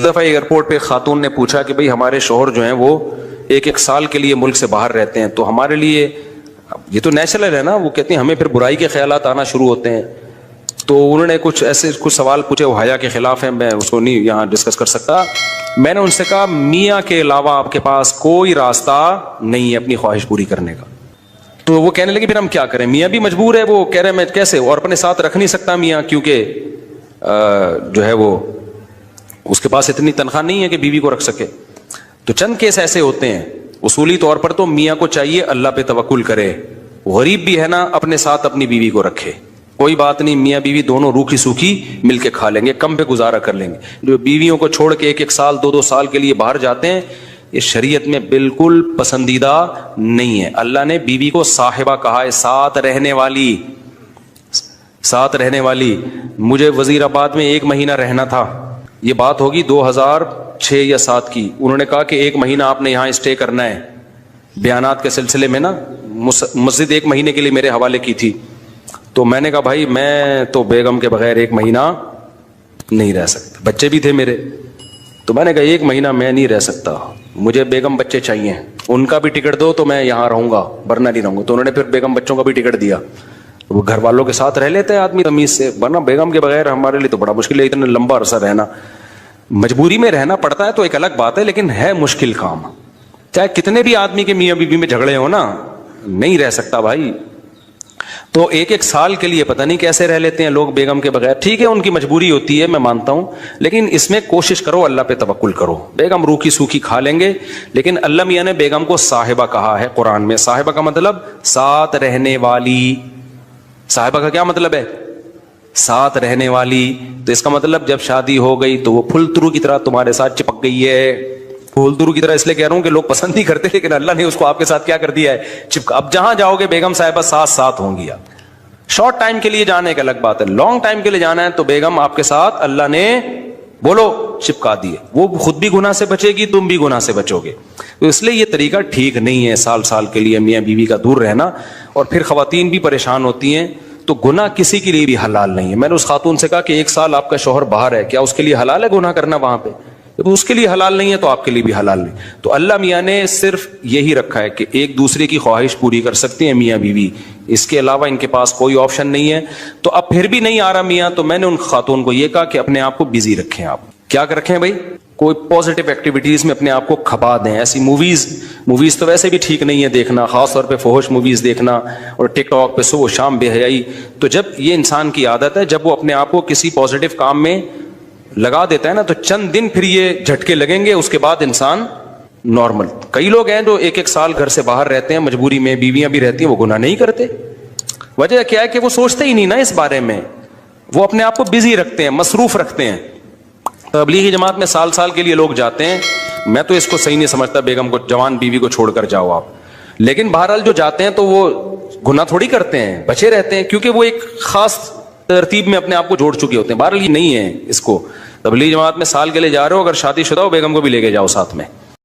دفعہ ایئرپورٹ پہ خاتون نے پوچھا کہ بھئی ہمارے شوہر جو ہیں وہ ایک سال کے لیے ملک سے باہر رہتے ہیں، تو ہمارے لیے یہ تو نیچرل ہے نا، وہ کہتے ہیں ہمیں پھر برائی کے خیالات آنا شروع ہوتے ہیں. تو انہوں نے کچھ سوال پوچھے، وہ حیا کے خلاف ہیں، میں اس کو نہیں یہاں ڈسکس کر سکتا. میں نے ان سے کہا میاں کے علاوہ آپ کے پاس کوئی راستہ نہیں ہے اپنی خواہش پوری کرنے کا. تو وہ کہنے لگے پھر ہم کیا کریں؟ میاں بھی مجبور ہے، وہ کہہ رہے ہیں میں کیسے، اور اپنے ساتھ رکھ نہیں سکتا میاں، کیونکہ جو ہے وہ اس کے پاس اتنی تنخواہ نہیں ہے کہ بیوی کو رکھ سکے. تو چند کیس ایسے ہوتے ہیں. اصولی طور پر تو میاں کو چاہیے اللہ پہ توکل کرے، غریب بھی ہے نا اپنے ساتھ اپنی بیوی کو رکھے، کوئی بات نہیں، میاں بیوی دونوں روکھی سوکھی مل کے کھا لیں گے، کم پہ گزارا کر لیں گے. جو بیویوں کو چھوڑ کے ایک سال دو سال کے لیے باہر جاتے ہیں، یہ شریعت میں بالکل پسندیدہ نہیں ہے. اللہ نے بیوی کو صاحبہ کہا ہے، ساتھ رہنے والی. مجھے وزیر آباد میں 1 مہینہ رہنا تھا، یہ بات ہوگی 2006 یا 2007 کی. انہوں نے کہا کہ 1 مہینہ آپ نے یہاں اسٹے کرنا ہے. بیانات کے سلسلے میں نا مسجد 1 مہینے کے لیے میرے حوالے کی تھی. تو میں نے کہا بھائی میں تو بیگم کے بغیر 1 مہینہ نہیں رہ سکتا، بچے بھی تھے میرے. تو میں نے کہا 1 مہینہ میں نہیں رہ سکتا، مجھے بیگم بچے چاہیے، ان کا بھی ٹکٹ دو تو میں یہاں رہوں گا ورنہ نہیں رہوں گا. تو انہوں نے پھر بیگم بچوں کا بھی ٹکٹ دیا. وہ گھر والوں کے ساتھ رہ لیتے ہیں آدمی تمیز سے، ورنہ بیگم کے بغیر ہمارے لیے تو بڑا مشکل ہے اتنا لمبا عرصہ رہنا. مجبوری میں رہنا پڑتا ہے تو ایک الگ بات ہے، لیکن ہے مشکل کام. چاہے کتنے بھی آدمی کے میاں بیوی میں جھگڑے ہو نا، نہیں رہ سکتا بھائی. تو 1 سال کے لیے پتہ نہیں کیسے رہ لیتے ہیں لوگ بیگم کے بغیر. ٹھیک ہے ان کی مجبوری ہوتی ہے، میں مانتا ہوں، لیکن اس میں کوشش کرو اللہ پہ توکل کرو. بیگم روکھی سوکھی کھا لیں گے، لیکن اللہ میاں نے بیگم کو صاحبہ کہا ہے قرآن میں. صاحبہ کا مطلب ساتھ رہنے والی. صاحبہ کا کیا مطلب ہے؟ ساتھ رہنے والی. تو اس کا مطلب جب شادی ہو گئی تو وہ پھول ترو کی طرح تمہارے ساتھ چپک گئی ہے. پھول ترو کی طرح اس لیے کہہ رہا ہوں کہ لوگ پسند نہیں کرتے، لیکن اللہ نے اس کو آپ کے ساتھ کیا کر دیا ہے، چپکا. اب جہاں جاؤ گے بیگم صاحبہ ساتھ ہوں گی. آپ شارٹ ٹائم کے لیے جانے کا الگ بات ہے، لانگ ٹائم کے لیے جانا ہے تو بیگم آپ کے ساتھ اللہ نے بولو چپکا دیے. وہ خود بھی گناہ سے بچے گی، تم بھی گناہ سے بچو گے. تو اس لیے یہ طریقہ ٹھیک نہیں ہے سال کے لیے میاں بیوی کا دور رہنا. اور پھر خواتین بھی پریشان ہوتی ہیں. تو گناہ کسی کے لیے بھی حلال نہیں ہے. میں نے اس خاتون سے کہا کہ 1 سال آپ کا شوہر باہر ہے، کیا اس کے لیے حلال ہے گناہ کرنا وہاں پہ؟ اس کے لیے حلال نہیں ہے تو آپ کے لیے بھی حلال نہیں. تو اللہ میاں نے صرف یہی رکھا ہے کہ ایک دوسرے کی خواہش پوری کر سکتے ہیں میاں بیوی، اس کے علاوہ ان کے پاس کوئی آپشن نہیں ہے. تو اب پھر بھی نہیں آ رہا میاں، تو میں نے ان خاتون کو یہ کہا کہ اپنے آپ کو بزی رکھیں. آپ کیا کر رکھیں بھائی؟ کوئی پازیٹیو ایکٹیویٹیز میں اپنے آپ کو کھپا دیں. ایسی موویز تو ویسے بھی ٹھیک نہیں ہے دیکھنا، خاص طور پہ فحش موویز دیکھنا، اور ٹک ٹاک پہ صبح و شام بے حیائی. تو جب یہ انسان کی عادت ہے، جب وہ اپنے آپ کو کسی پازیٹیو کام میں لگا دیتا ہے نا، تو چند دن پھر یہ جھٹکے لگیں گے، اس کے بعد انسان نارمل. کئی لوگ ہیں جو 1 سال گھر سے باہر رہتے ہیں مجبوری میں، بیویاں بھی رہتی ہیں، وہ گناہ نہیں کرتے. وجہ کیا ہے کہ وہ سوچتے ہی نہیں نا اس بارے میں، وہ اپنے آپ کو بزی رکھتے ہیں، مصروف رکھتے ہیں. تبلیغی جماعت میں سال کے لیے لوگ جاتے ہیں. میں تو اس کو صحیح نہیں سمجھتا، بیگم کو، جوان بیوی کو چھوڑ کر جاؤ آپ. لیکن بہرحال جو جاتے ہیں تو وہ گناہ تھوڑی کرتے ہیں، بچے رہتے ہیں، کیونکہ وہ ایک خاص ترتیب میں اپنے آپ کو جوڑ چکے ہوتے ہیں. بہرحال یہ نہیں ہے. اس کو تبلیغی جماعت میں سال کے لیے جا رہے ہو، اگر شادی شدہ ہو بیگم کو بھی لے کے جاؤ ساتھ میں.